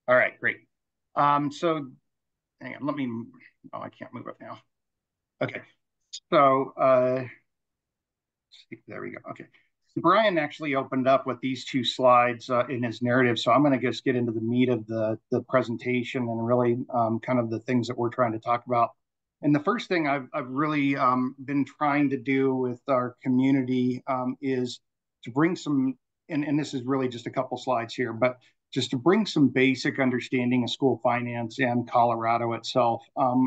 All right, great. So hang on, oh, I can't move it now. Okay, so there we go. Okay. Brian actually opened up with these two slides in his narrative, so I'm going to just get into the meat of the presentation and really kind of the things that we're trying to talk about. And the first thing I've really been trying to do with our community is to bring some, and this is really just a couple slides here, but just to bring some basic understanding of school finance and Colorado itself.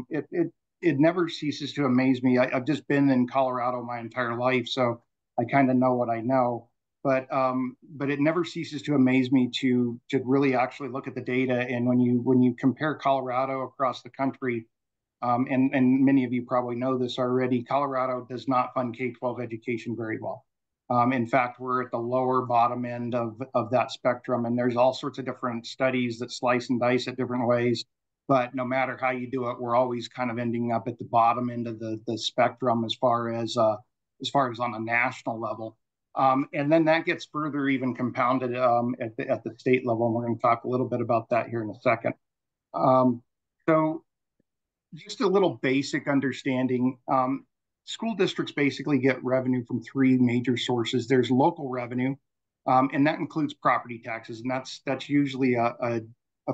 It never ceases to amaze me. I've just been in Colorado my entire life, so I kind of know what I know. But it never ceases to amaze me to really actually look at the data. And when you compare Colorado across the country, and many of you probably know this already, Colorado does not fund K-12 education very well. In fact, we're at the lower bottom end of that spectrum, and there's all sorts of different studies that slice and dice it different ways. But no matter how you do it, we're always kind of ending up at the bottom end of the spectrum as far as on a national level. And then that gets further even compounded at the state level, and we're going to talk a little bit about that here in a second. So just a little basic understanding. School districts basically get revenue from three major sources. There's local revenue, and that includes property taxes, and that's usually a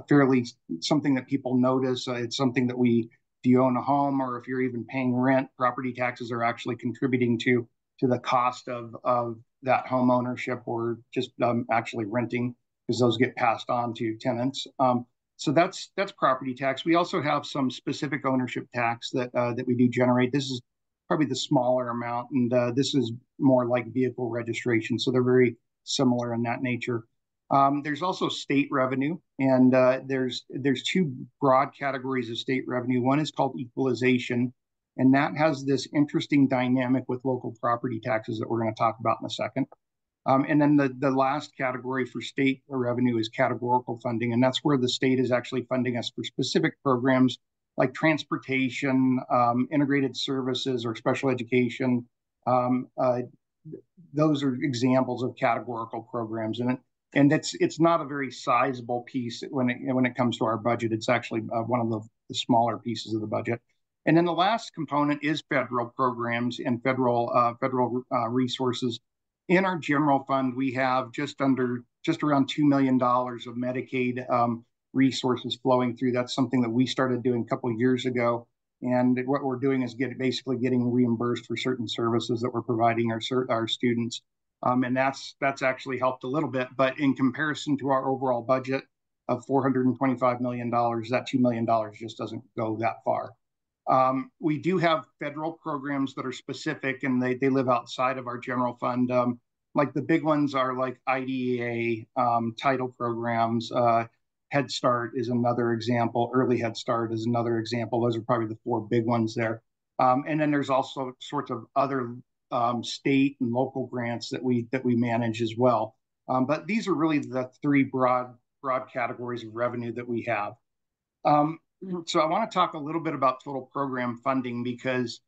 fairly something that people notice. It's something that if you own a home or if you're even paying rent, property taxes are actually contributing to the cost of that home ownership or just actually renting, because those get passed on to tenants. So that's property tax. We also have some specific ownership tax that we do generate. This is probably the smaller amount, and this is more like vehicle registration. So they're very similar in that nature. There's also state revenue, and there's two broad categories of state revenue. One is called equalization, and that has this interesting dynamic with local property taxes that we're going to talk about in a second. And then the last category for state revenue is categorical funding, and that's where the state is actually funding us for specific programs like transportation, integrated services, or special education. Those are examples of categorical programs, and it's not a very sizable piece when it comes to our budget. It's actually one of the smaller pieces of the budget. And then the last component is federal programs and federal resources. In our general fund, we have just around $2 million of Medicaid resources flowing through. That's something that we started doing a couple of years ago. And what we're doing is basically getting reimbursed for certain services that we're providing our students. And that's actually helped a little bit. But in comparison to our overall budget of $425 million, that $2 million just doesn't go that far. We do have federal programs that are specific, and they live outside of our general fund. Like the big ones are like IDEA, title programs. Head Start is another example. Early Head Start is another example. Those are probably the four big ones there. And then there's also sorts of other state and local grants that we manage as well. But these are really the three broad categories of revenue that we have. So I want to talk a little bit about total program funding, because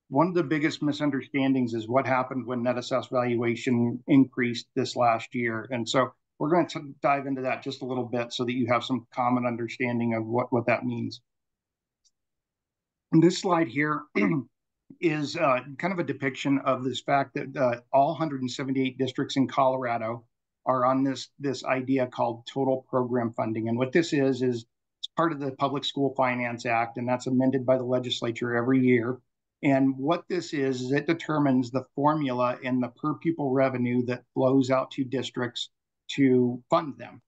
one of the biggest misunderstandings is what happened when net assessed valuation increased this last year. And so we're going to dive into that just a little bit so that you have some common understanding of what that means. And this slide here is kind of a depiction of this fact that all 178 districts in Colorado are on this idea called total program funding. And what this is it's part of the Public School Finance Act, and that's amended by the legislature every year. And what this is it determines the formula and the per pupil revenue that flows out to districts to fund them.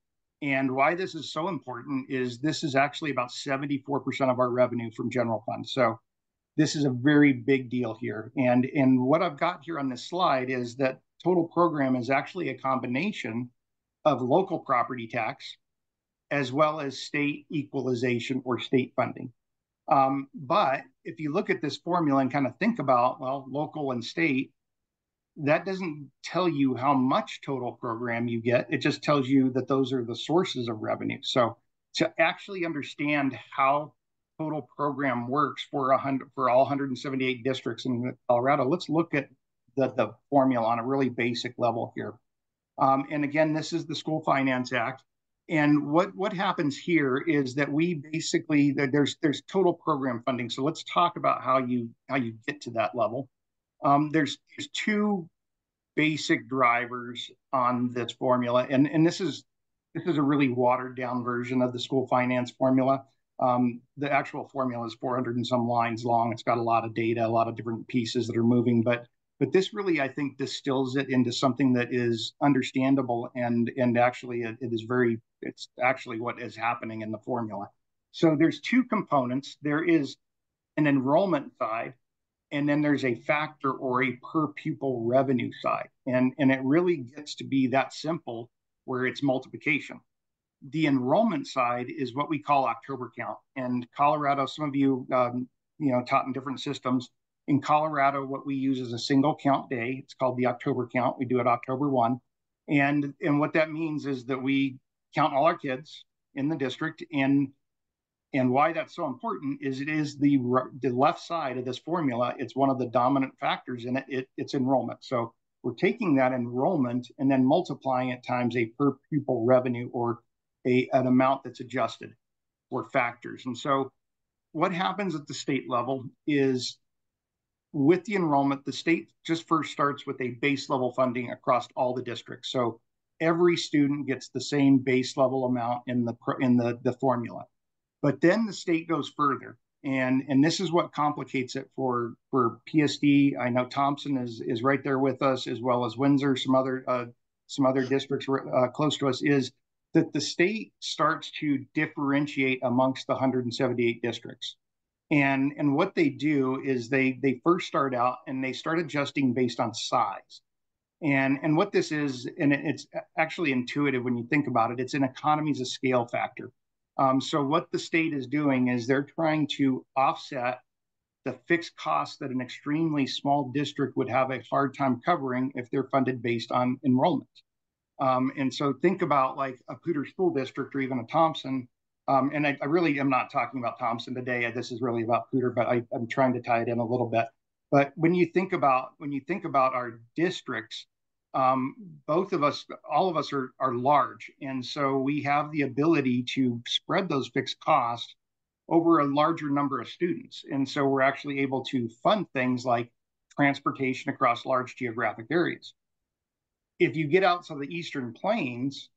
And why this is so important is this is actually about 74% of our revenue from general fund. So this is a very big deal here. And what I've got here on this slide is that total program is actually a combination of local property tax as well as state equalization or state funding. But if you look at this formula and kind of think about, well, local and state, that doesn't tell you how much total program you get. It just tells you that those are the sources of revenue. So to actually understand how total program works for all 178 districts in Colorado, let's look at the formula on a really basic level here. And again, this is the School Finance Act. And what happens here is that we basically there's total program funding. So let's talk about how you get to that level. There's two basic drivers on this formula, and this is a really watered down version of the school finance formula. The actual formula is 400 and some lines long. It's got a lot of data, a lot of different pieces that are moving, but this really, I think, distills it into something that is understandable and actually it's actually what is happening in the formula. So there's two components. There is an enrollment side, and then there's a factor or a per pupil revenue side. And it really gets to be that simple where it's multiplication. The enrollment side is what we call October count. And Colorado, some of you, taught in different systems. In Colorado, what we use is a single count day. It's called the October count. We do it October 1. And what that means is that we count all our kids in the district. And why that's so important is it is the left side of this formula. It's one of the dominant factors in it. It's enrollment. So we're taking that enrollment and then multiplying it times a per pupil revenue or an amount that's adjusted for factors. And so what happens at the state level is with the enrollment, the state just first starts with a base level funding across all the districts. So every student gets the same base level amount in the formula. But then the state goes further, and this is what complicates it for PSD. I know Thompson is right there with us, as well as Windsor, some other districts close to us. Is that the state starts to differentiate amongst the 178 districts, and what they do is they first start out and they start adjusting based on size. And what this is, and it's actually intuitive when you think about it, it's an economies of scale factor. So what the state is doing is they're trying to offset the fixed costs that an extremely small district would have a hard time covering if they're funded based on enrollment. And so think about like a Poudre school district or even a Thompson. And I really am not talking about Thompson today. This is really about Poudre, but I'm trying to tie it in a little bit. But when you think about our districts, both of us, all of us are large. And so we have the ability to spread those fixed costs over a larger number of students. And so we're actually able to fund things like transportation across large geographic areas. If you get out to the Eastern Plains,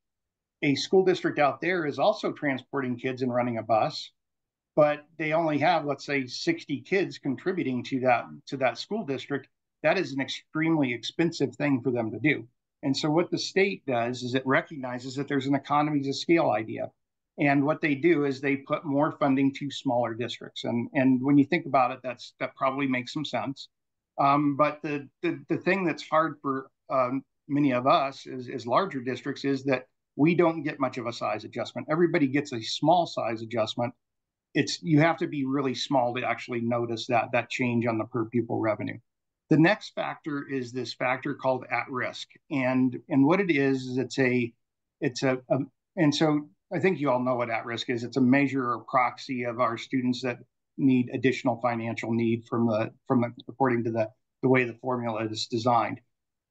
a school district out there is also transporting kids and running a bus, but they only have, let's say, 60 kids contributing to that school district. That is an extremely expensive thing for them to do. And so what the state does is it recognizes that there's an economies of scale idea. And what they do is they put more funding to smaller districts. And when you think about it, that probably makes some sense. But the thing that's hard for many of us as larger districts is that we don't get much of a size adjustment. Everybody gets a small size adjustment. You have to be really small to actually notice that change on the per pupil revenue. The next factor is this factor called at risk, and what it is and so I think you all know what at risk is. It's a measure or proxy of our students that need additional financial need according to the way the formula is designed.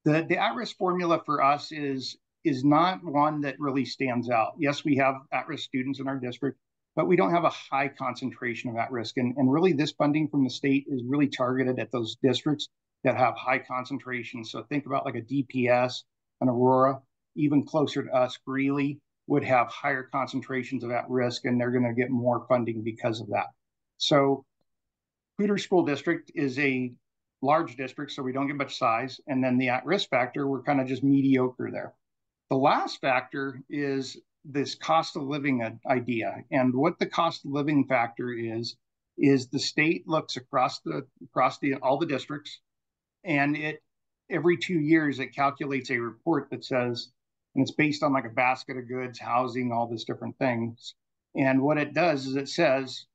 The at risk formula for us is not one that really stands out. Yes, we have at risk students in our district, but we don't have a high concentration of at risk. And really, this funding from the state is really targeted at those districts that have high concentrations. So think about like a DPS, an Aurora, even closer to us, Greeley would have higher concentrations of at risk, and they're going to get more funding because of that. So Poudre School District is a large district, so we don't get much size. And then the at-risk factor, we're kind of just mediocre there. The last factor is this cost of living idea. And what the cost of living factor is the state looks across all the districts, and every 2 years it calculates a report that says, and it's based on like a basket of goods, housing, all these different things. And what it does is it says,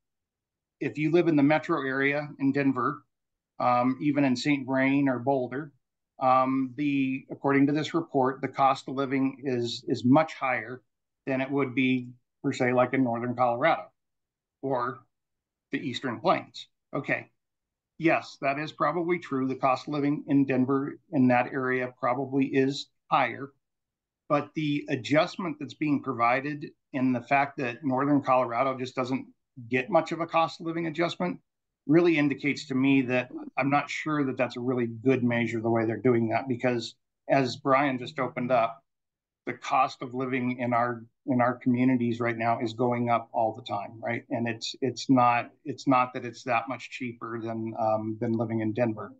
if you live in the metro area in Denver, even in St. Vrain or Boulder, according to this report, the cost of living is much higher than it would be, per se, like in northern Colorado or the Eastern Plains. Okay, yes, that is probably true. The cost of living in Denver in that area probably is higher. but the adjustment that's being provided and the fact that Northern Colorado just doesn't get much of a cost of living adjustment really indicates to me that I'm not sure that that's a really good measure the way they're doing that, because as Brian just opened up, the cost of living in our communities right now is going up all the time, right? And it's not that it's that much cheaper than living in Denver.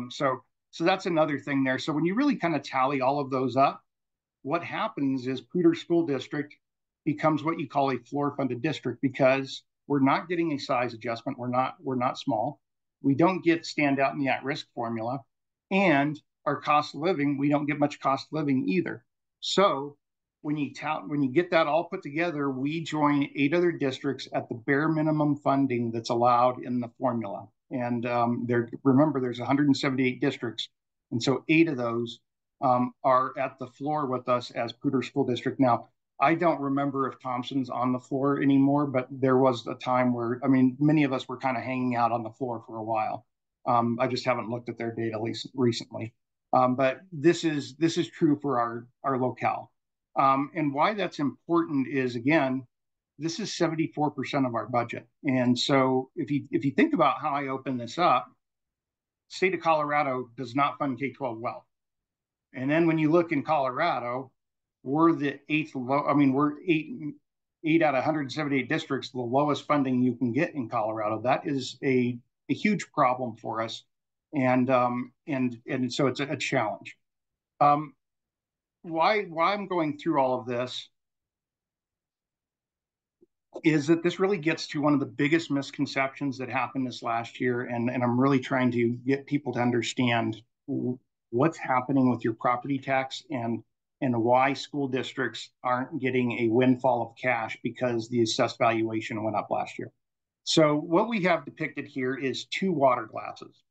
So that's another thing there. So when you really kind of tally all of those up, what happens is Poudre School District becomes what you call a floor funded district, because we're not getting a size adjustment. We're not small. We don't get stand out in the at-risk formula, and our cost of living, we don't get much cost of living either. So when you get that all put together, we join 8 other districts at the bare minimum funding that's allowed in the formula. And remember, there's 178 districts, and so 8 of those are at the floor with us as Poudre School District. Now, I don't remember if Thompson's on the floor anymore, but there was a time where, I mean, many of us were kind of hanging out on the floor for a while. I just haven't looked at their data recently. But this is true for our locale. And why that's important is, again, this is 74% of our budget. And so if you think about how I open this up, state of Colorado does not fund K-12 well. And then when you look in Colorado, we're the 8th low. I mean, we're eight out of 178 districts, the lowest funding you can get in Colorado. That is a huge problem for us, and so it's a challenge. Why I'm going through all of this is that this really gets to one of the biggest misconceptions that happened this last year, and I'm really trying to get people to understand what's happening with your property tax and why school districts aren't getting a windfall of cash because the assessed valuation went up last year. So what we have depicted here is 2 water glasses.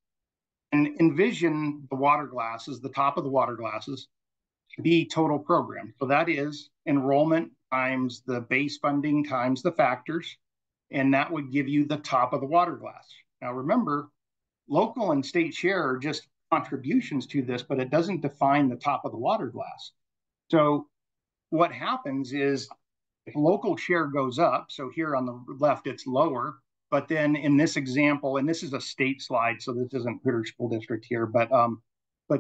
And envision the water glasses, the top of the water glasses, to be total program. So that is enrollment times the base funding times the factors, and that would give you the top of the water glass. Now remember, local and state share are just contributions to this, but it doesn't define the top of the water glass. So what happens is if local share goes up, so here on the left it's lower, but then in this example, and this is a state slide, so this isn't Poudre School District here, but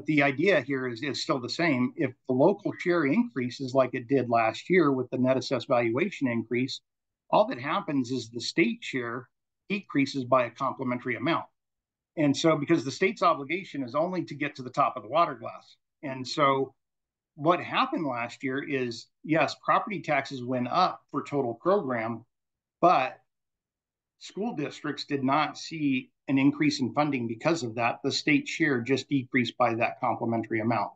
the idea here is still the same. If the local share increases like it did last year with the net assessed valuation increase, all that happens is the state share decreases by a complementary amount. And so because the state's obligation is only to get to the top of the water glass. And so what happened last year is, yes, property taxes went up for total program, but school districts did not see an increase in funding because of that. The state share just decreased by that complementary amount.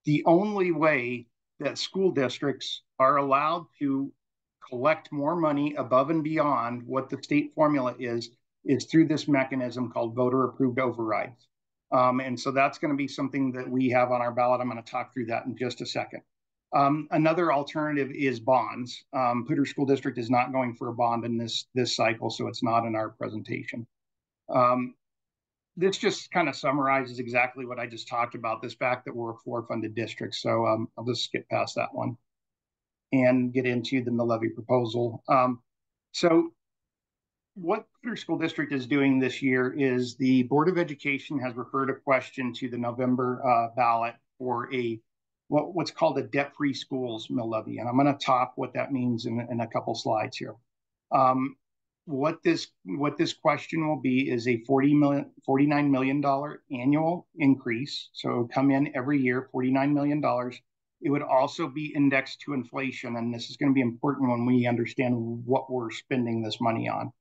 The only way that school districts are allowed to collect more money above and beyond what the state formula is through this mechanism called voter approved overrides. And so that's going to be something that we have on our ballot. I'm going to talk through that in just a second. Another alternative is bonds. Poudre School District is not going for a bond in this cycle, so it's not in our presentation. This just kind of summarizes exactly what I just talked about, this fact that we're a floor funded district. So I'll just skip past that one and get into the mill levy proposal. So what Poudre School District is doing this year is the Board of Education has referred a question to the November ballot for what's called a debt-free schools mill levy. And I'm going to talk what that means in a couple slides here. What this question will be is a $49 million annual increase. So it would come in every year, $49 million. It would also be indexed to inflation. And this is going to be important when we understand what we're spending this money on.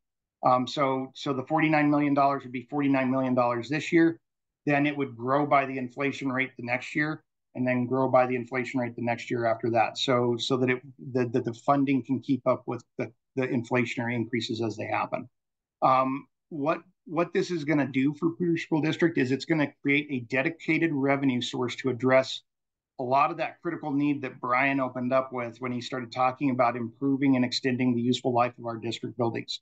So the $49 million would be $49 million this year. Then it would grow by the inflation rate the next year, and then grow by the inflation rate the next year after that. So that the funding can keep up with the inflationary increases as they happen. What this is going to do for Poudre School District is it's going to create a dedicated revenue source to address a lot of that critical need that Brian opened up with when he started talking about improving and extending the useful life of our district buildings.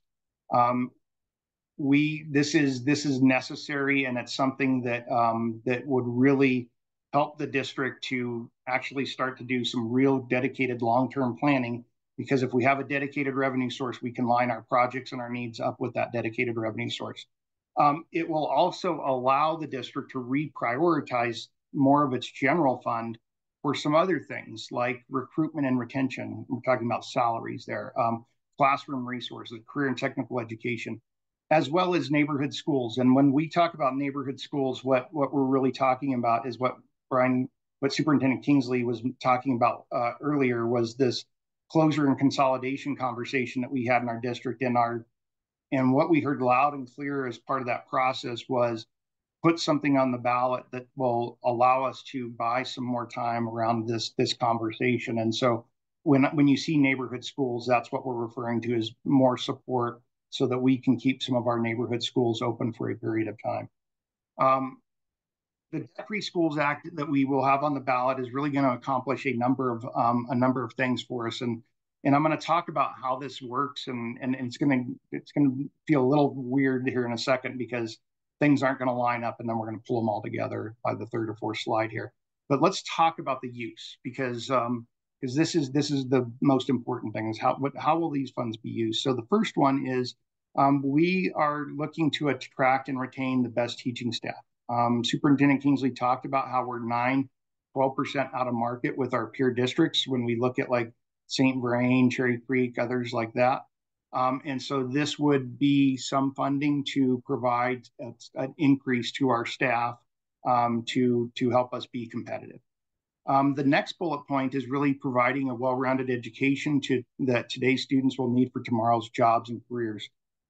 This is necessary, and it's something that that would really help the district to actually start to do some real dedicated long-term planning. Because if we have a dedicated revenue source, we can line our projects and our needs up with that dedicated revenue source. It will also allow the district to reprioritize more of its general fund for some other things like recruitment and retention. We're talking about salaries there, classroom resources, career and technical education, as well as neighborhood schools. And when we talk about neighborhood schools, what we're really talking about is what Superintendent Kingsley was talking about earlier, was this closure and consolidation conversation that we had in our district. And what we heard loud and clear as part of that process was put something on the ballot that will allow us to buy some more time around this conversation. And so when you see neighborhood schools, that's what we're referring to as more support so that we can keep some of our neighborhood schools open for a period of time. The Debt-Free Schools Act that we will have on the ballot is really going to accomplish a number of things for us. And I'm going to talk about how this works, and it's going to feel a little weird here in a second because things aren't going to line up, and then we're going to pull them all together by the third or fourth slide here. But let's talk about the use, because this is the most important thing, is how will these funds be used. So the first one is we are looking to attract and retain the best teaching staff. Superintendent Kingsley talked about how we're 12% out of market with our peer districts when we look at like St. Vrain, Cherry Creek, others like that. And so this would be some funding to provide an increase to our staff to help us be competitive. The next bullet point is really providing a well-rounded education that today's students will need for tomorrow's jobs and careers.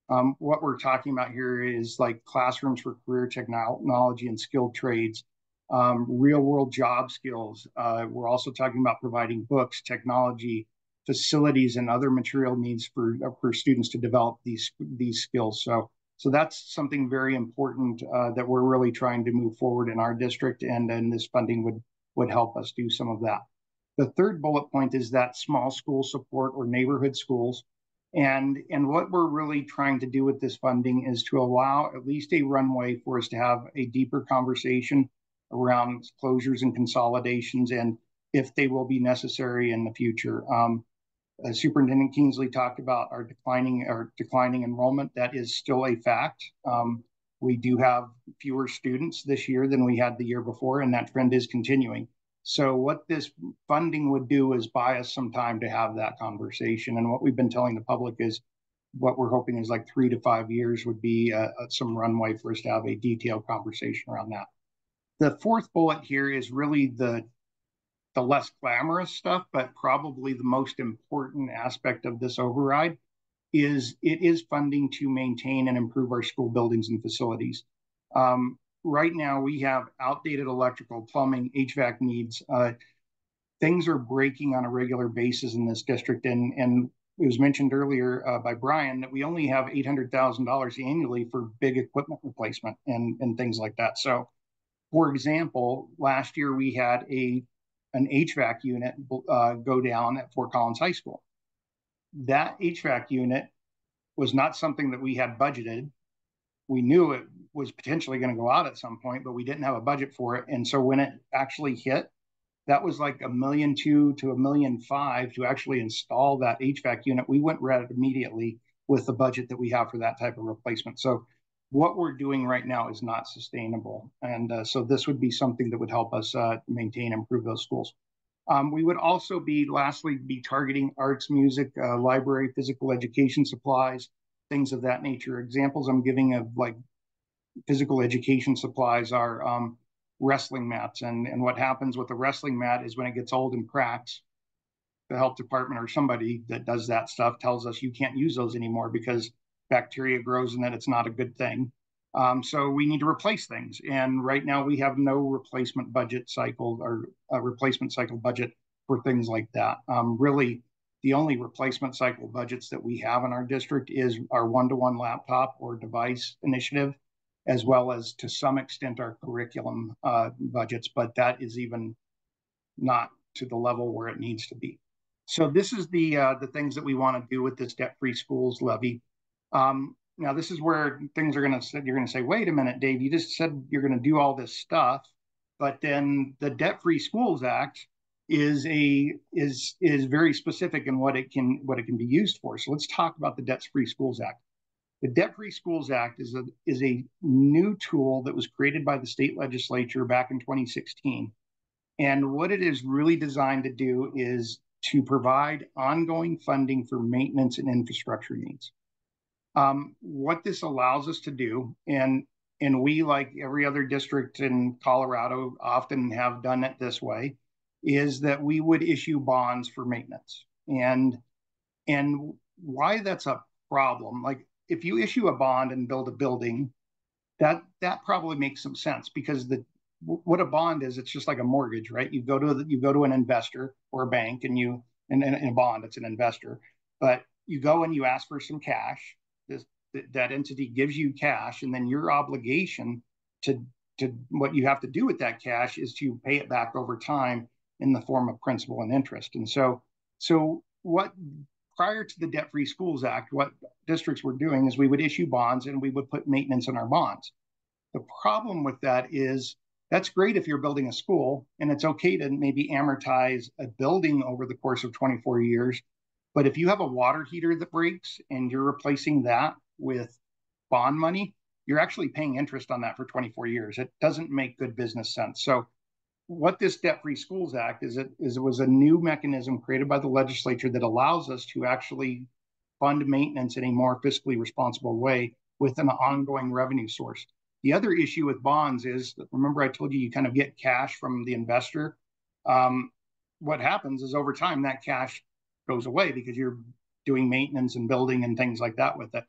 What we're talking about here is like classrooms for career technology and skilled trades, real world job skills. We're also talking about providing books, technology, facilities, and other material needs for students to develop these skills. So that's something very important that we're really trying to move forward in our district, and then this funding would help us do some of that. The third bullet point is that small school support or neighborhood schools. And what we're really trying to do with this funding is to allow at least a runway for us to have a deeper conversation around closures and consolidations, and if they will be necessary in the future. Superintendent Kingsley talked about our declining enrollment. That is still a fact. We do have fewer students this year than we had the year before, and that trend is continuing. So what this funding would do is buy us some time to have that conversation. And what we've been telling the public is what we're hoping is like 3 to 5 years would be some runway for us to have a detailed conversation around that. The fourth bullet here is really the less glamorous stuff, but probably the most important aspect of this override is it is funding to maintain and improve our school buildings and facilities. Right now, we have outdated electrical, plumbing, HVAC needs. Things are breaking on a regular basis in this district. And it was mentioned earlier by Brian that we only have $800,000 annually for big equipment replacement and things like that. So, for example, last year we had an HVAC unit go down at Fort Collins High School. That HVAC unit was not something that we had budgeted. We knew it was potentially going to go out at some point, but we didn't have a budget for it. And so when it actually hit, that was like $1.2 million to $1.5 million to actually install that HVAC unit. We went right immediately with the budget that we have for that type of replacement. So what we're doing right now is not sustainable. And so this would be something that would help us maintain and improve those schools. We would also lastly be targeting arts, music, library, physical education supplies, things of that nature. Examples I'm giving of like physical education supplies are wrestling mats. And what happens with the wrestling mat is when it gets old and cracks, the health department or somebody that does that stuff tells us you can't use those anymore because bacteria grows in it. It's not a good thing. So we need to replace things. And right now we have no replacement budget cycle or a replacement cycle budget for things like that. Really, the only replacement cycle budgets that we have in our district is our one-to-one laptop or device initiative, as well as to some extent our curriculum budgets, but that is even not to the level where it needs to be. So this is the things that we want to do with this debt-free schools levy. Now, this is where things are going to say, you're going to say, wait a minute, Dave, you just said you're going to do all this stuff, But then the Debt-Free Schools Act is very specific in what it can be used for. So let's talk about the Debt-Free Schools Act. The Debt-Free Schools Act is a new tool that was created by the state legislature back in 2016. And what it is really designed to do is to provide ongoing funding for maintenance and infrastructure needs. What this allows us to do, and we, like every other district in Colorado, often have done it this way, is that we would issue bonds for maintenance. And why that's a problem, like if you issue a bond and build a building, that probably makes some sense, because what a bond is, it's just like a mortgage, right? You go to an investor or a bank, and in a bond, it's an investor, but you go and you ask for some cash. That entity gives you cash, and then your obligation to what you have to do with that cash is to pay it back over time in the form of principal and interest. And so what prior to the Debt-Free Schools Act, what districts were doing is we would issue bonds and we would put maintenance in our bonds. The problem with that is that's great if you're building a school, and it's okay to maybe amortize a building over the course of 24 years. But if you have a water heater that breaks and you're replacing that with bond money, you're actually paying interest on that for 24 years. It doesn't make good business sense. So what this Debt-Free Schools Act is, it was a new mechanism created by the legislature that allows us to actually fund maintenance in a more fiscally responsible way with an ongoing revenue source. The other issue with bonds is that, remember I told you, you kind of get cash from the investor. What happens is over time that cash goes away because you're doing maintenance and building and things like that with it.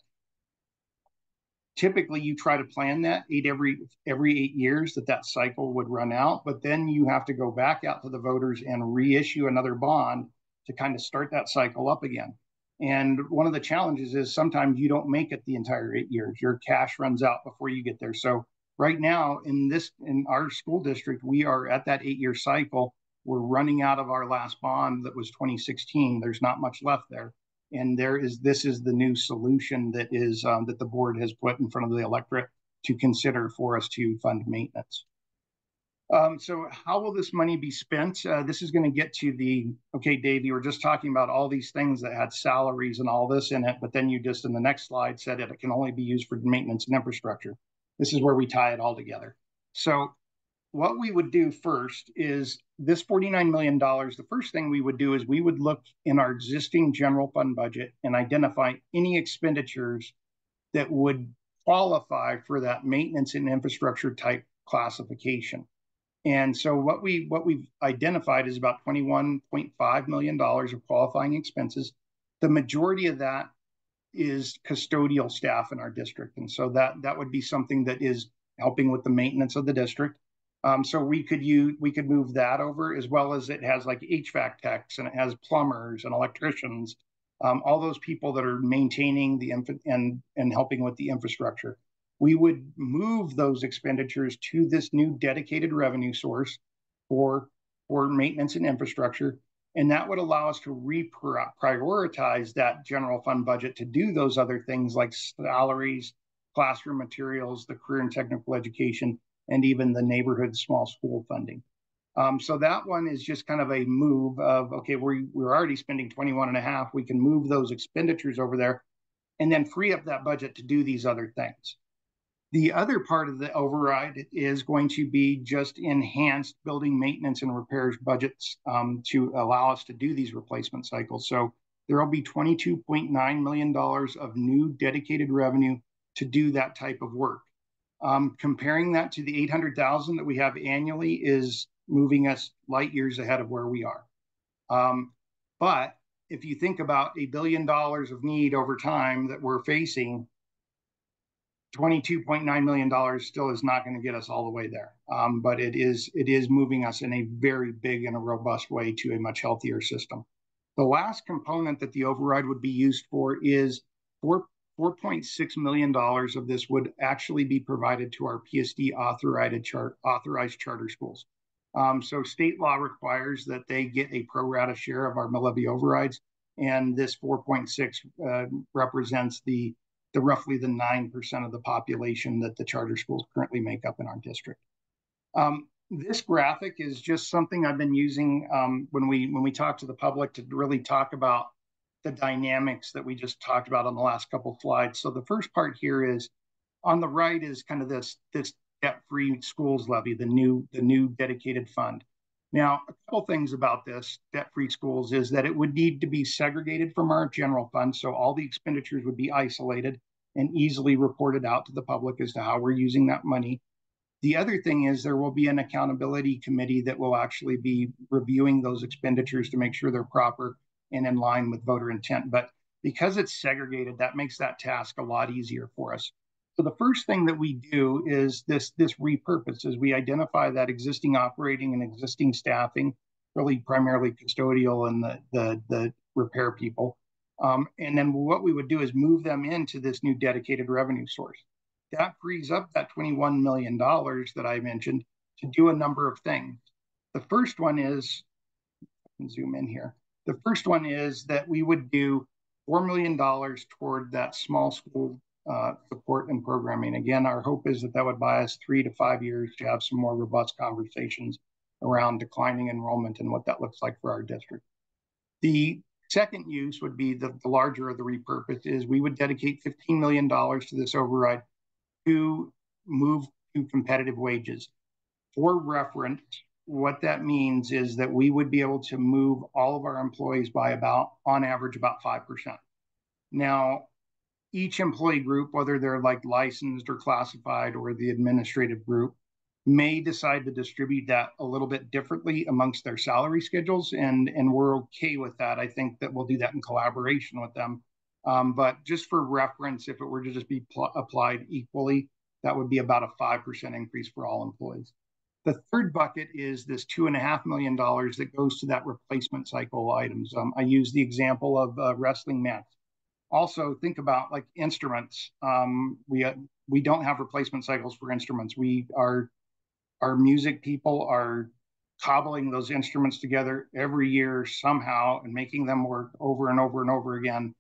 Typically, you try to plan that every 8 years that cycle would run out, but then you have to go back out to the voters and reissue another bond to kind of start that cycle up again. And one of the challenges is sometimes you don't make it the entire 8 years. Your cash runs out before you get there. So right now in our school district, we are at that 8-year cycle. We're running out of our last bond that was 2016. There's not much left there. And this is the new solution that the board has put in front of the electorate to consider for us to fund maintenance. So how will this money be spent? This is going to get to okay, Dave, you were just talking about all these things that had salaries and all this in it, but then you just in the next slide said it can only be used for maintenance and infrastructure. This is where we tie it all together. So what we would do first is this $49 million, the first thing we would do is we would look in our existing general fund budget and identify any expenditures that would qualify for that maintenance and infrastructure type classification. And so what we've identified is about $21.5 million of qualifying expenses. The majority of that is custodial staff in our district. And so that would be something that is helping with the maintenance of the district. So we could move that over, as well as it has like HVAC techs and it has plumbers and electricians, all those people that are maintaining and helping with the infrastructure. We would move those expenditures to this new dedicated revenue source for maintenance and infrastructure, and that would allow us to reprioritize that general fund budget to do those other things like salaries, classroom materials, the career and technical education, and even the neighborhood small school funding. So that one is just kind of a move of, okay, we're already spending 21.5. We can move those expenditures over there and then free up that budget to do these other things. The other part of the override is going to be just enhanced building maintenance and repairs budgets to allow us to do these replacement cycles. So there will be $22.9 million of new dedicated revenue to do that type of work. Comparing that to the $800,000 that we have annually is moving us light years ahead of where we are. But if you think about $1 billion of need over time that we're facing, $22.9 million still is not going to get us all the way there. But it is moving us in a very big and a robust way to a much healthier system. The last component that the override would be used for is $4.6 million of this would actually be provided to our PSD authorized charter schools. So state law requires that they get a pro rata share of our levy overrides, and this 4.6 represents the roughly the 9% of the population that the charter schools currently make up in our district. This graphic is just something I've been using when we talk to the public to really talk about the dynamics that we just talked about on the last couple of slides. So the first part here is on the right is kind of this debt-free schools levy, the new dedicated fund. Now, a couple things about this debt-free schools is that it would need to be segregated from our general fund, so all the expenditures would be isolated and easily reported out to the public as to how we're using that money. The other thing is there will be an accountability committee that will actually be reviewing those expenditures to make sure they're proper and in line with voter intent. But because it's segregated, that makes that task a lot easier for us. So the first thing that we do is this repurpose, is we identify that existing operating and existing staffing, really primarily custodial and the repair people. And then what we would do is move them into this new dedicated revenue source. That frees up that $21 million that I mentioned to do a number of things. The first one is, I can zoom in here. The first one is that we would do $4 million toward that small school support and programming. Again, our hope is that would buy us 3 to 5 years to have some more robust conversations around declining enrollment and what that looks like for our district. The second use would be the larger of the repurpose is we would dedicate $15 million to this override to move to competitive wages. For reference, what that means is that we would be able to move all of our employees by on average, about 5%. Now, each employee group, whether they're like licensed or classified or the administrative group, may decide to distribute that a little bit differently amongst their salary schedules, and we're okay with that. I think that we'll do that in collaboration with them. But just for reference, if it were to just be applied equally, that would be about a 5% increase for all employees. The third bucket is this $2.5 million that goes to that replacement cycle items. I use the example of wrestling mats. Also, think about like instruments. We don't have replacement cycles for instruments. Our music people are cobbling those instruments together every year somehow and making them work over and over and over again.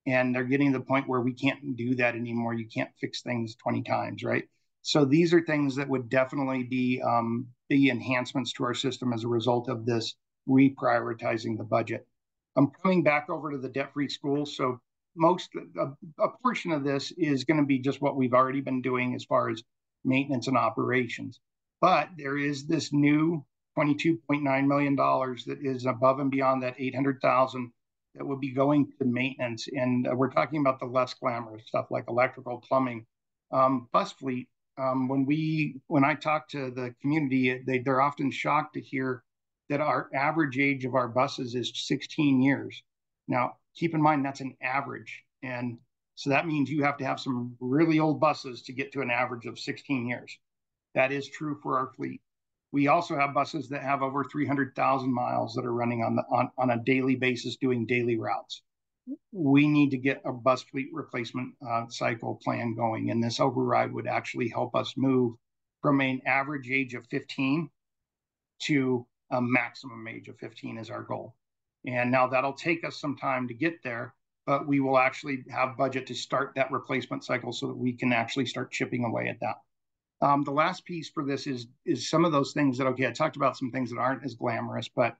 And they're getting to the point where we can't do that anymore. You can't fix things 20 times, right? So these are things that would definitely be enhancements to our system as a result of this reprioritizing the budget. I'm coming back over to the debt-free schools. So a portion of this is going to be just what we've already been doing as far as maintenance and operations. But there is this new $22.9 million that is above and beyond that $800,000 that would be going to maintenance. And we're talking about the less glamorous stuff like electrical, plumbing, bus fleet. When I talk to the community, they're often shocked to hear that our average age of our buses is 16 years. Now, keep in mind, that's an average. And so that means you have to have some really old buses to get to an average of 16 years. That is true for our fleet. We also have buses that have over 300,000 miles that are running on a daily basis doing daily routes. We need to get a bus fleet replacement cycle plan going, and this override would actually help us move from an average age of 15 to a maximum age of 15 is our goal. And now that'll take us some time to get there, but we will actually have budget to start that replacement cycle so that we can actually start chipping away at that. The last piece for this is some of those things that, okay, I talked about some things that aren't as glamorous, but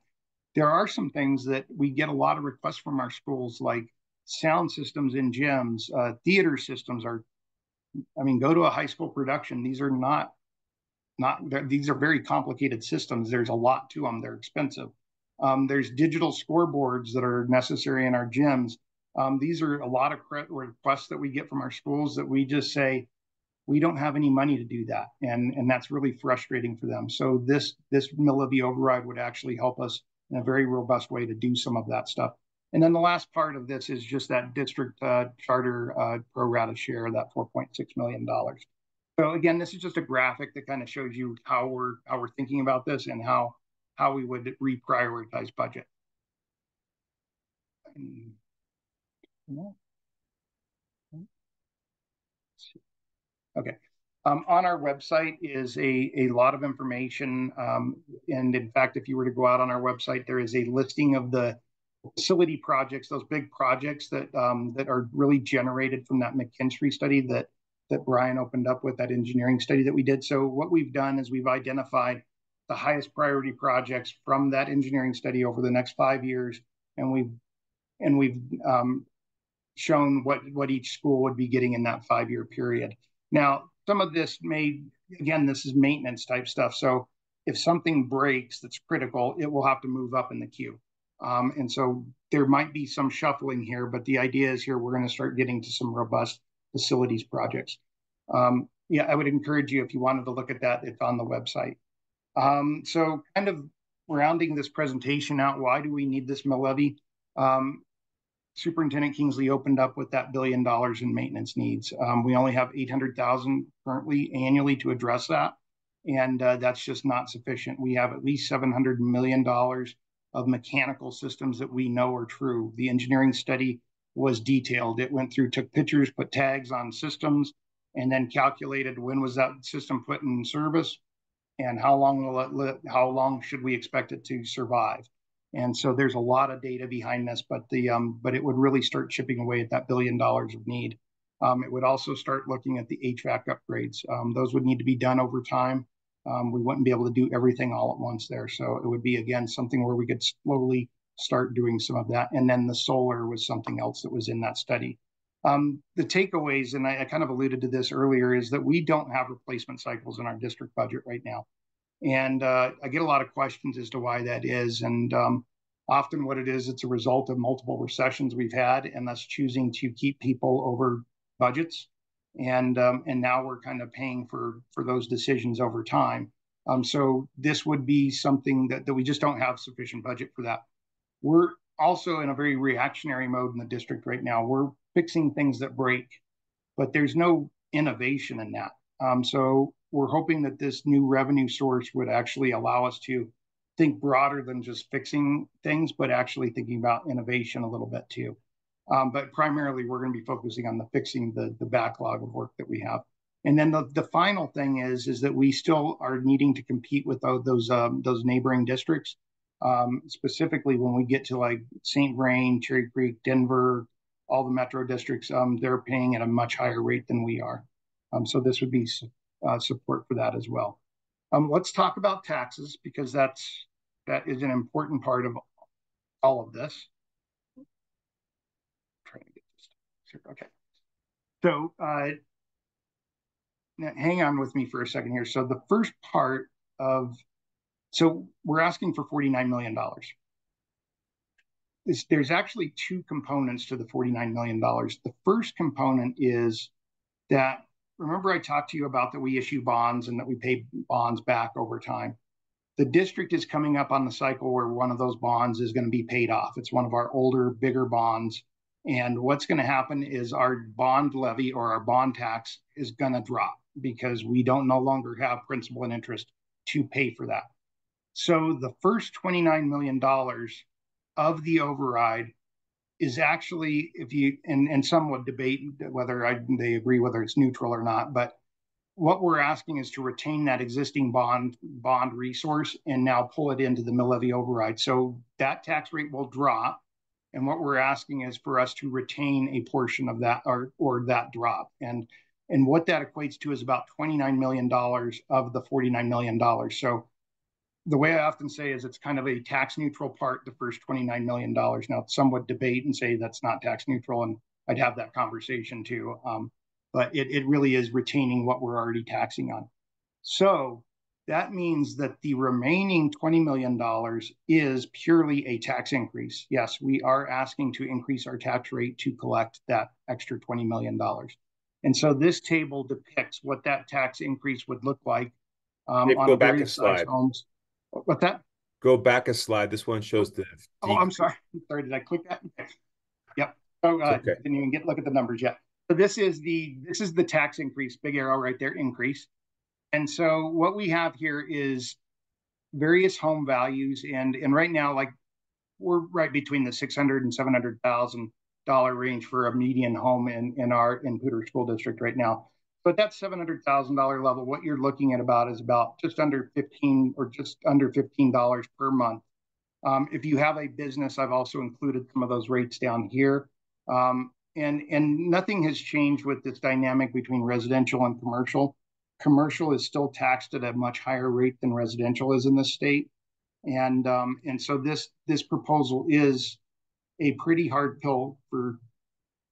there are some things that we get a lot of requests from our schools, like sound systems in gyms, theater systems are, I mean, go to a high school production. These are these are very complicated systems. There's a lot to them. They're expensive. There's digital scoreboards that are necessary in our gyms. These are a lot of requests that we get from our schools that we just say, we don't have any money to do that. And that's really frustrating for them. So this mill levy override would actually help us in a very robust way to do some of that stuff. And then the last part of this is just that district charter pro rata share, that $4.6 million. So again, this is just a graphic that kind of shows you how we're thinking about this and how we would reprioritize budget. Okay. On our website is a lot of information. And in fact, if you were to go out on our website, there is a listing of the facility projects, those big projects that are really generated from that McKinstry study that Brian opened up with, that engineering study that we did. So what we've done is we've identified the highest priority projects from that engineering study over the next 5 years, and we've shown what each school would be getting in that 5-year period. Now, some of this again, this is maintenance type stuff. So if something breaks that's critical, it will have to move up in the queue. And so there might be some shuffling here, but the idea is here we're going to start getting to some robust facilities projects. Yeah, I would encourage you, if you wanted to look at that, it's on the website. So kind of rounding this presentation out, why do we need this mill levy? Superintendent Kingsley opened up with that $1 billion in maintenance needs. We only have $800,000 currently annually to address that, and that's just not sufficient. We have at least $700 million of mechanical systems that we know are true. The engineering study was detailed. It went through, took pictures, put tags on systems, and then calculated when was that system put in service and how long should we expect it to survive. And so there's a lot of data behind this, but it would really start chipping away at that $1 billion of need. It would also start looking at the HVAC upgrades. Those would need to be done over time. We wouldn't be able to do everything all at once there. So it would be, again, something where we could slowly start doing some of that. And then the solar was something else that was in that study. The takeaways, and I kind of alluded to this earlier, is that we don't have replacement cycles in our district budget right now. And I get a lot of questions as to why that is. And often what it is, it's a result of multiple recessions we've had, and us choosing to keep people over budgets. And now we're kind of paying for those decisions over time. So this would be something that we just don't have sufficient budget for that. We're also in a very reactionary mode in the district right now. We're fixing things that break, but there's no innovation in that. So we're hoping that this new revenue source would actually allow us to think broader than just fixing things, but actually thinking about innovation a little bit too. But primarily, we're going to be focusing on fixing the backlog of work that we have. And then the final thing is that we still are needing to compete with those neighboring districts. Specifically, when we get to like St. Vrain, Cherry Creek, Denver, all the metro districts, they're paying at a much higher rate than we are. So this would be support for that as well. Let's talk about taxes, because that is an important part of all of this. Trying to get this. Okay. So now hang on with me for a second here. So the first part so we're asking for $49 million. There's actually two components to the $49 million. The first component is that, remember I talked to you about that we issue bonds and that we pay bonds back over time. The district is coming up on the cycle where one of those bonds is going to be paid off. It's one of our older, bigger bonds. And what's going to happen is our bond levy, or our bond tax, is going to drop because we don't no longer have principal and interest to pay for that. So the first $29 million of the override is actually, and some would debate whether they agree whether it's neutral or not, but what we're asking is to retain that existing bond resource and now pull it into the mill levy override. So that tax rate will drop, and what we're asking is for us to retain a portion of that, or that drop. And what that equates to is about $29 million of the $49 million. So the way I often say is it's kind of a tax neutral part, the first $29 million. Now, some would debate and say that's not tax neutral, and I'd have that conversation too. But it really is retaining what we're already taxing on. So that means that the remaining $20 million is purely a tax increase. Yes, we are asking to increase our tax rate to collect that extra $20 million. And so this table depicts what that tax increase would look like on a various size homes. What's that? Go back a slide. This one shows the. Oh, I'm sorry. Did I click that? Okay. Yep. So okay. Didn't even look at the numbers yet. So this is the tax increase, big arrow right there, increase. And so what we have here is various home values, and right now, like, we're right between the $600,000 and $700,000 range for a median home in Poudre School District right now. But that $700,000 level, what you're looking at is about just under $15 per month. If you have a business, I've also included some of those rates down here. And nothing has changed with this dynamic between residential and commercial. commercial is still taxed at a much higher rate than residential is in this state. And so this proposal is a pretty hard pill for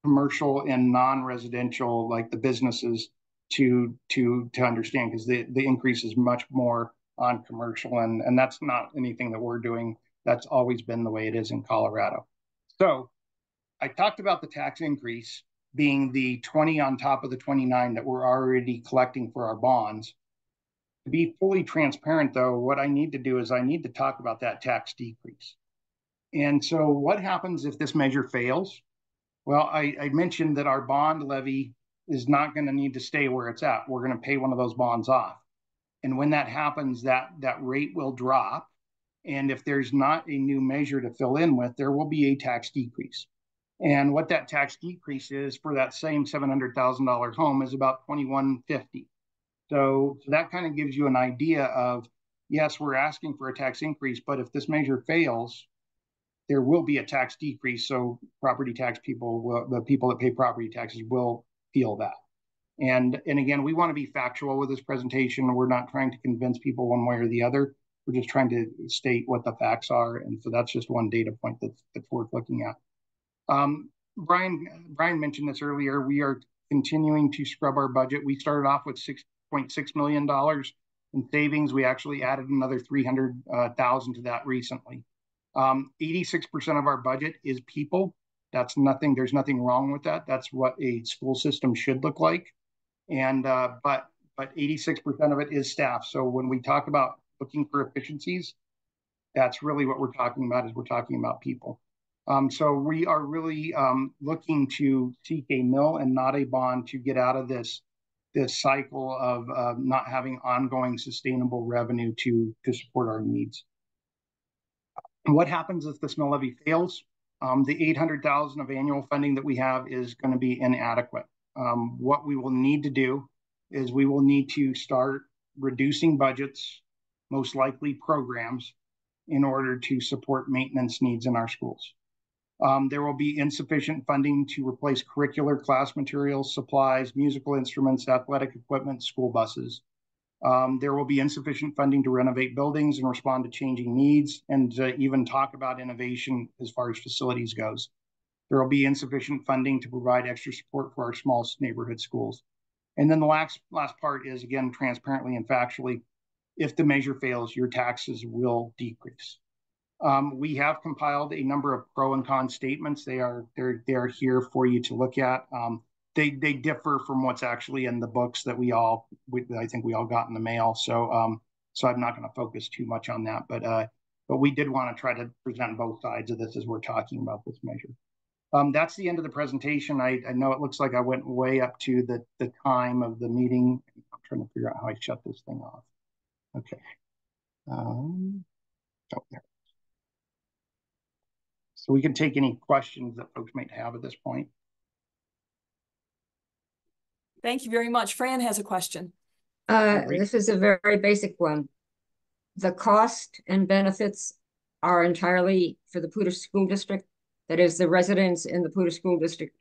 commercial and non-residential, like the businesses, to understand, because the increase is much more on commercial, and that's not anything that we're doing. That's always been the way it is in Colorado. So I talked about the tax increase being the 20 on top of the 29 that we're already collecting for our bonds. To be fully transparent, though, what I need to do is I need to talk about that tax decrease. And so what happens if this measure fails? Well, I mentioned that our bond levy is not going to need to stay where it's at. We're going to pay one of those bonds off. And when that happens, that rate will drop. And if there's not a new measure to fill in with, there will be a tax decrease. And what that tax decrease is for that same $700,000 home is about $2,150. So that kind of gives you an idea of, yes, we're asking for a tax increase, but if this measure fails, there will be a tax decrease. So property tax people, the people that pay property taxes, will feel that. And again, we want to be factual with this presentation. We're not trying to convince people one way or the other. We're just trying to state what the facts are. And so that's just one data point that's worth looking at. Brian mentioned this earlier. We are continuing to scrub our budget. We started off with $6.6 million in savings. We actually added another $300,000 to that recently. 86% of our budget is people. That's nothing. There's nothing wrong with that. That's what a school system should look like. And but 86% of it is staff. So when we talk about looking for efficiencies, that's really what we're talking about. Is we're talking about people. So we are really looking to seek a mill and not a bond to get out of this cycle of not having ongoing sustainable revenue to support our needs. And what happens if this mill levy fails? The $800,000 of annual funding that we have is going to be inadequate. What we will need to do is we will need to start reducing budgets, most likely programs, in order to support maintenance needs in our schools. There will be insufficient funding to replace curricular, class materials, supplies, musical instruments, athletic equipment, school buses. There will be insufficient funding to renovate buildings and respond to changing needs, and to even talk about innovation as far as facilities goes. There will be insufficient funding to provide extra support for our small neighborhood schools. And then the last part is, again, transparently and factually, if the measure fails, your taxes will decrease. We have compiled a number of pro and con statements. They are here for you to look at. They differ from what's actually in the books that I think we all got in the mail. So I'm not going to focus too much on that. But we did want to try to present both sides of this as we're talking about this measure. That's the end of the presentation. I know it looks like I went way up to the time of the meeting. I'm trying to figure out how I shut this thing off. Okay. Oh, there. So we can take any questions that folks might have at this point. Thank you very much. Fran has a question. This is a very basic one. The cost and benefits are entirely for the Poudre School District. That is, the residents in the Poudre School District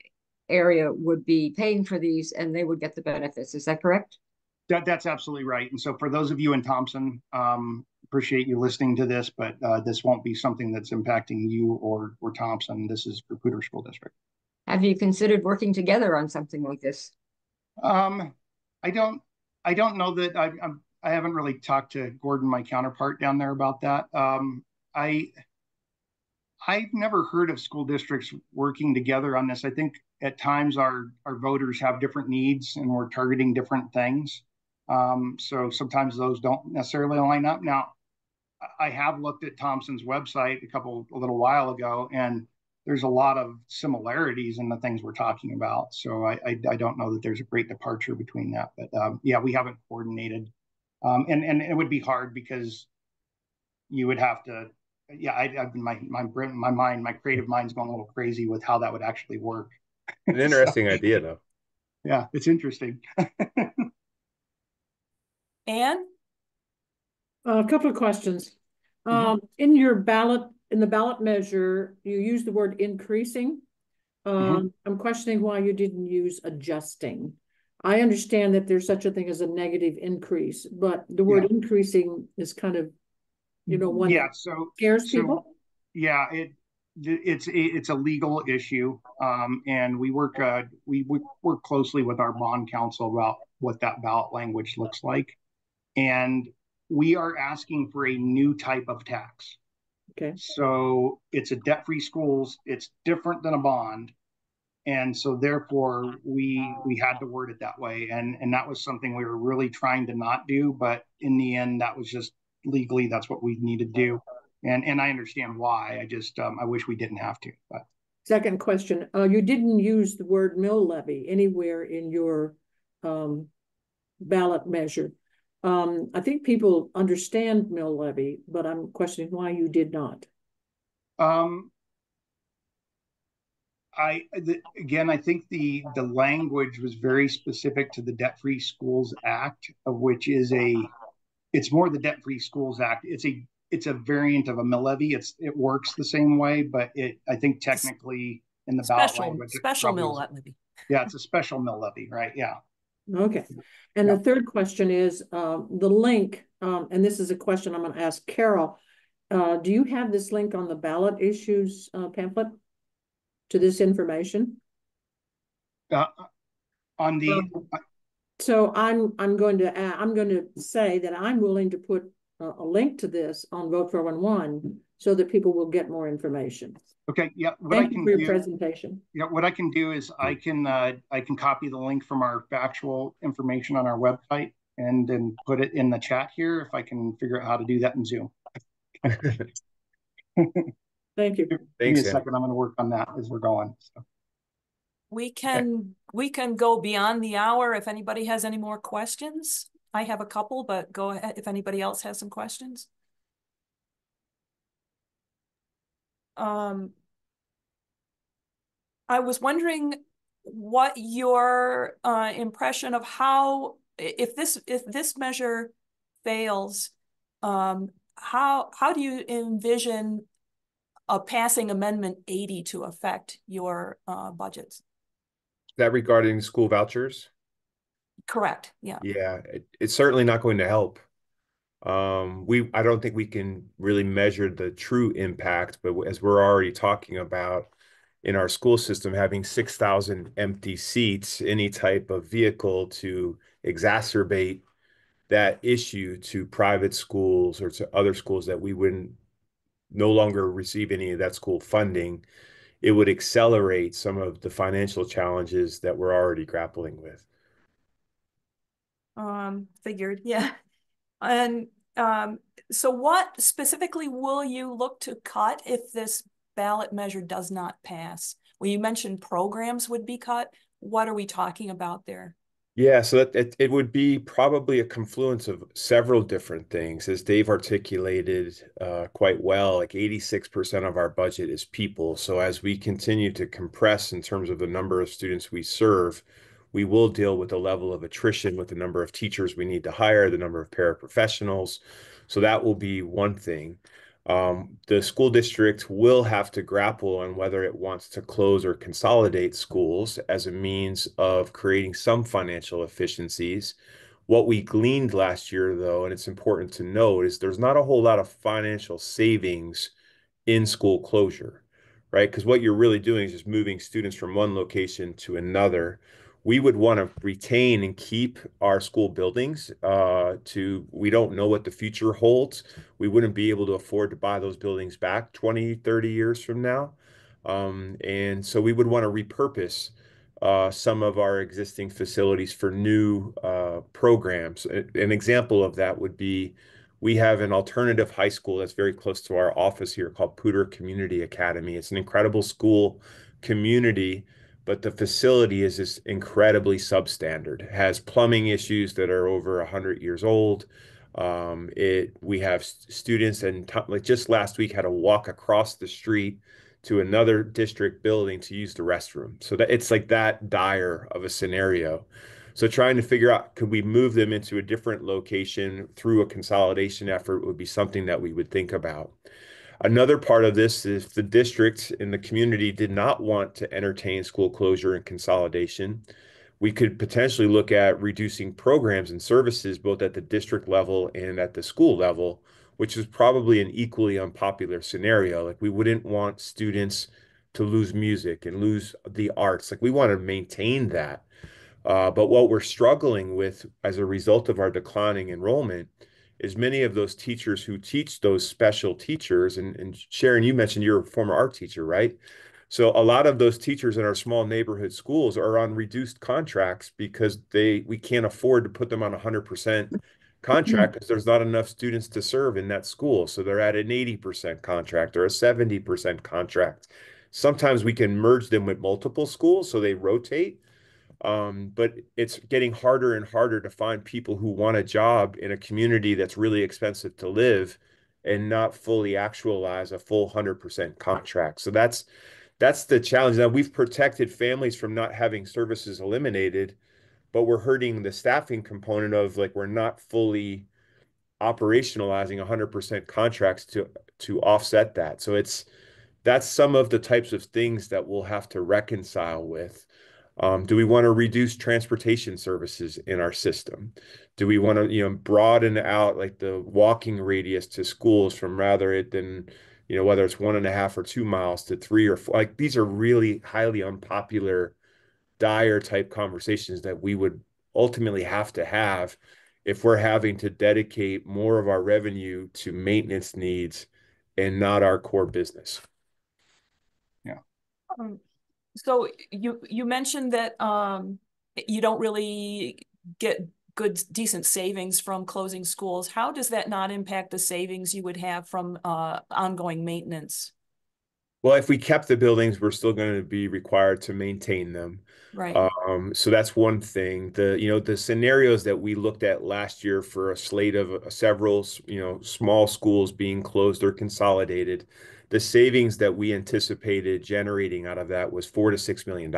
area would be paying for these and they would get the benefits. Is that correct? That's absolutely right. And so for those of you in Thompson, appreciate you listening to this, but this won't be something that's impacting you or Thompson. This is for Poudre School District. Have you considered working together on something like this? I don't know that I haven't really talked to Gordon, my counterpart down there, about that. I've never heard of school districts working together on this. I think at times our voters have different needs and we're targeting different things. So sometimes those don't necessarily line up. Now, I have looked at Thompson's website a little while ago, and there's a lot of similarities in the things we're talking about. So I don't know that there's a great departure between that. But yeah, we haven't coordinated. And it would be hard because you would have to, my creative mind's going a little crazy with how that would actually work. An interesting idea, though. Yeah, it's interesting. Anne? A couple of questions. In the ballot measure, you use the word increasing. I'm questioning why you didn't use adjusting. I understand that there's such a thing as a negative increase, but the word increasing is kind of, one that scares people. Yeah, it's a legal issue, and we work closely with our bond counsel about what that ballot language looks like, and we are asking for a new type of tax. Okay. So it's a debt-free schools. It's different than a bond, and so therefore we had to word it that way, and that was something we were really trying to not do, but in the end, that was just legally that's what we need to do. And I understand why. I just I wish we didn't have to. But second question, you didn't use the word mill levy anywhere in your ballot measure. I think people understand mill levy, but I'm questioning why you did not. Again, I think the language was very specific to the Debt-Free Schools Act, which is it's more the Debt-Free Schools Act. It's a variant of a mill levy. It works the same way, but I think technically in the ballot language, special mill levy. Yeah, it's a special mill levy, right? Yeah. Okay. And the third question is the link, and this is a question I'm going to ask Carol. Do you have this link on the ballot issues pamphlet to this information? On the so I'm going to say that I'm willing to put a link to this on Vote 411 so that people will get more information. Okay. Yeah. Thank you for your presentation. Yeah. What I can do is I can copy the link from our factual information on our website and then put it in the chat here if I can figure out how to do that in Zoom. Thank you. Give me a second. I'm going to work on that as we're going. So. We can go beyond the hour if anybody has any more questions. I have a couple, but go ahead if anybody else has some questions. I was wondering what your impression of how, if this measure fails, how do you envision passing Amendment 80 to affect your budgets? Is that regarding school vouchers? Correct. Yeah. Yeah, it's certainly not going to help. I don't think we can really measure the true impact, but as we're already talking about in our school system, having 6,000 empty seats, any type of vehicle to exacerbate that issue to private schools or to other schools that we wouldn't no longer receive any of that school funding, it would accelerate some of the financial challenges that we're already grappling with. Figured, yeah. And so what specifically will you look to cut if this ballot measure does not pass? Well, you mentioned programs would be cut. What are we talking about there? Yeah, so it would be probably a confluence of several different things. As Dave articulated quite well, like 86% of our budget is people. So as we continue to compress in terms of the number of students we serve, we will deal with the level of attrition with the number of teachers we need to hire, the number of paraprofessionals. So that will be one thing. The school district will have to grapple on whether it wants to close or consolidate schools as a means of creating some financial efficiencies. What we gleaned last year, though, and it's important to note, is there's not a whole lot of financial savings in school closure, right? Because what you're really doing is just moving students from one location to another. We would want to retain and keep our school buildings we don't know what the future holds. We wouldn't be able to afford to buy those buildings back 20, 30 years from now. And so we would want to repurpose some of our existing facilities for new programs. An example of that would be we have an alternative high school that's very close to our office here called Poudre Community Academy. It's an incredible school community, but the facility is just incredibly substandard. It has plumbing issues that are over 100 years old. We have students, and like just last week had to walk across the street to another district building to use the restroom. So that it's like that dire of a scenario. So trying to figure out, could we move them into a different location through a consolidation effort would be something that we would think about. Another part of this is the district and the community did not want to entertain school closure and consolidation. we could potentially look at reducing programs and services both at the district level and at the school level, which is probably an equally unpopular scenario. Like we wouldn't want students to lose music and lose the arts. Like we want to maintain that. But what we're struggling with as a result of our declining enrollment is many of those teachers who teach those special teachers, and Sharon, you mentioned you're a former art teacher, right? So a lot of those teachers in our small neighborhood schools are on reduced contracts because we can't afford to put them on 100% contract because there's not enough students to serve in that school. So they're at an 80% contract or a 70% contract. Sometimes we can merge them with multiple schools so they rotate. But it's getting harder and harder to find people who want a job in a community that's really expensive to live and not fully actualize a full 100% contract. So that's the challenge. Now we've protected families from not having services eliminated, but we're hurting the staffing component of like we're not fully operationalizing 100% contracts to offset that. So that's some of the types of things that we'll have to reconcile with. Do we want to reduce transportation services in our system? Do we want to, broaden out like the walking radius to schools from rather than, whether it's 1.5 or 2 miles to 3 or 4? Like these are really highly unpopular, dire type conversations that we would ultimately have to have if we're having to dedicate more of our revenue to maintenance needs and not our core business. Yeah. So you mentioned that you don't really get good, decent savings from closing schools. How does that not impact the savings you would have from ongoing maintenance? Well, if we kept the buildings, we're still going to be required to maintain them. Right. So that's one thing. The scenarios that we looked at last year for a slate of several, small schools being closed or consolidated, the savings that we anticipated generating out of that was $4 to $6 million.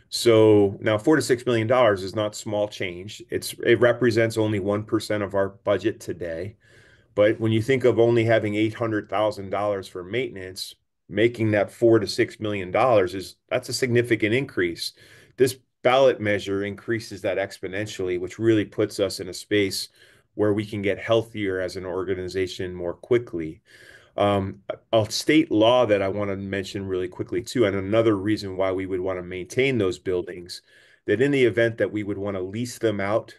So now $4 to $6 million is not small change. It represents only 1% of our budget today. But when you think of only having $800,000 for maintenance, making that $4 to $6 million that's a significant increase. This ballot measure increases that exponentially, which really puts us in a space where we can get healthier as an organization more quickly. A state law that I want to mention really quickly too, and another reason why we would want to maintain those buildings, that in the event that we would want to lease them out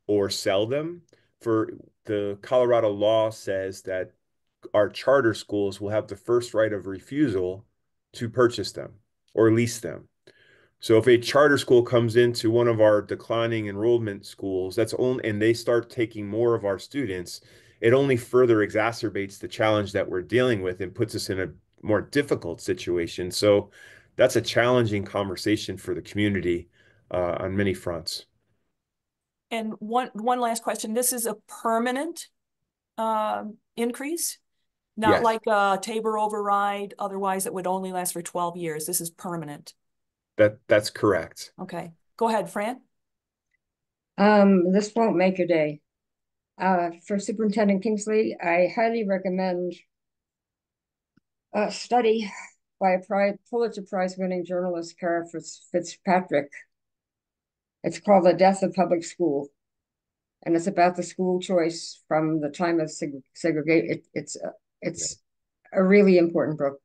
or sell them, for the Colorado law says that our charter schools will have the first right of refusal to purchase them or lease them. So if a charter school comes into one of our declining enrollment schools, and they start taking more of our students, it only further exacerbates the challenge that we're dealing with and puts us in a more difficult situation. So that's a challenging conversation for the community on many fronts. And one last question. This is a permanent increase, not Yes. like a Tabor override. Otherwise, it would only last for 12 years. This is permanent. That's correct. Okay, go ahead, Fran. This won't make your day. For Superintendent Kingsley, I highly recommend a study by a Pulitzer Prize winning journalist, Kara Fitzpatrick. It's called The Death of Public School, and it's about the school choice from the time of segregation. It's a really important book.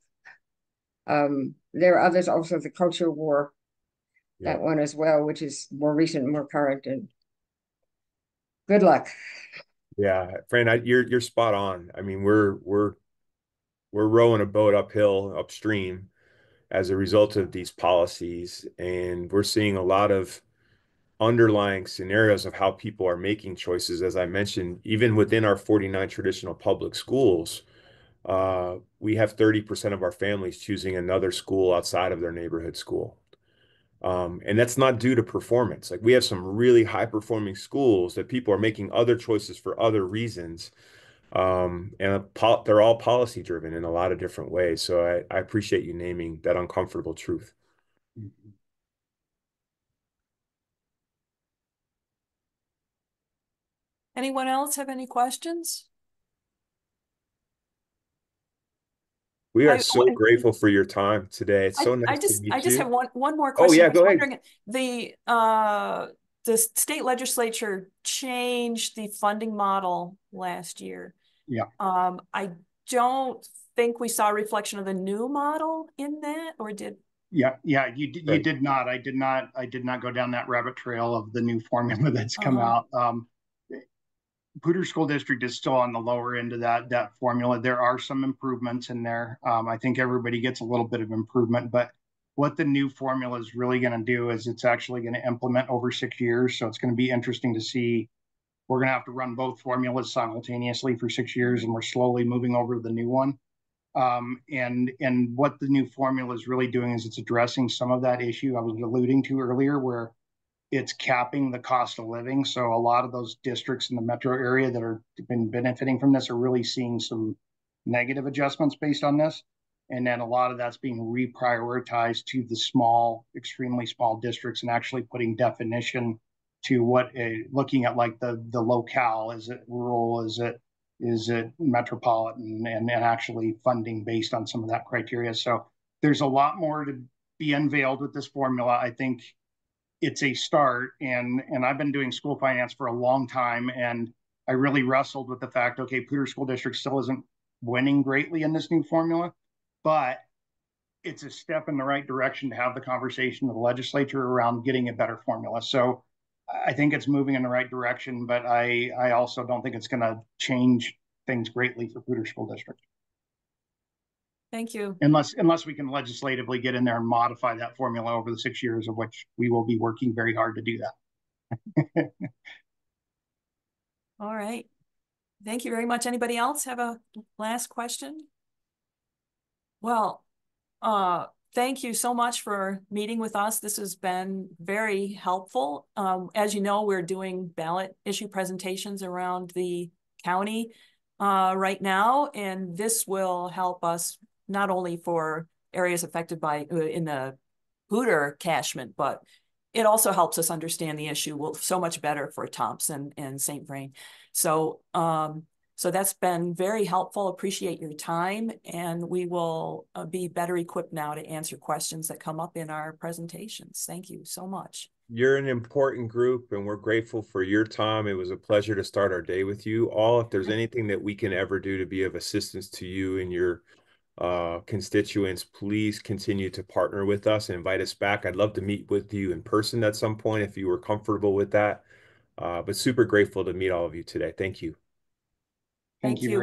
There are others also, The Culture War, that one as well, which is more recent, more current, and good luck. Yeah, Fran, you're spot on. I mean, we're rowing a boat upstream as a result of these policies, and we're seeing a lot of underlying scenarios of how people are making choices. As I mentioned, even within our 49 traditional public schools, we have 30% of our families choosing another school outside of their neighborhood school. And that's not due to performance. Like we have some really high performing schools that people are making other choices for other reasons. And they're all policy driven in a lot of different ways. So I appreciate you naming that uncomfortable truth. Anyone else have any questions? We are so grateful for your time today. It's so nice to meet you. I just have one more Oh question. yeah, I was go ahead. wondering, the state legislature changed the funding model last year. Yeah. I don't think we saw a reflection of the new model in that, or did? Yeah, you did not. I did not go down that rabbit trail of the new formula that's come out. Poudre School District is still on the lower end of that formula. There are some improvements in there. I think everybody gets a little bit of improvement, but what the new formula is really going to do is it's actually going to implement over 6 years. So it's going to be interesting to see. We're going to have to run both formulas simultaneously for 6 years, and we're slowly moving over to the new one. And what the new formula is really doing is it's addressing some of that issue I was alluding to earlier, where it's capping the cost of living. So a lot of those districts in the metro area that are been benefiting from this are really seeing some negative adjustments based on this. And then a lot of that's being reprioritized to the small, extremely small districts, and actually putting definition to what looking at like the locale. Is it rural? Is it metropolitan? And actually funding based on some of that criteria. So there's a lot more to be unveiled with this formula. I think it's a start, and I've been doing school finance for a long time, and I really wrestled with the fact, okay, Poudre School District still isn't winning greatly in this new formula, but it's a step in the right direction to have the conversation with the legislature around getting a better formula. So I think it's moving in the right direction, but I also don't think it's going to change things greatly for Poudre School District. Thank you. Unless we can legislatively get in there and modify that formula over the 6 years, of which we will be working very hard to do that. All right. Thank you very much. Anybody else have a last question? Well, thank you so much for meeting with us. This has been very helpful. As you know, we're doing ballot issue presentations around the county right now, and this will help us not only for areas affected by in the Poudre catchment, but it also helps us understand the issue so much better for Thompson and St. Vrain. So, so that's been very helpful. Appreciate your time, and we will be better equipped now to answer questions that come up in our presentations. Thank you so much. You're an important group, and we're grateful for your time. It was a pleasure to start our day with you all. If there's anything that we can ever do to be of assistance to you and your constituents, please continue to partner with us and invite us back. I'd love to meet with you in person at some point if you were comfortable with that. But super grateful to meet all of you today. Thank you. Thank you.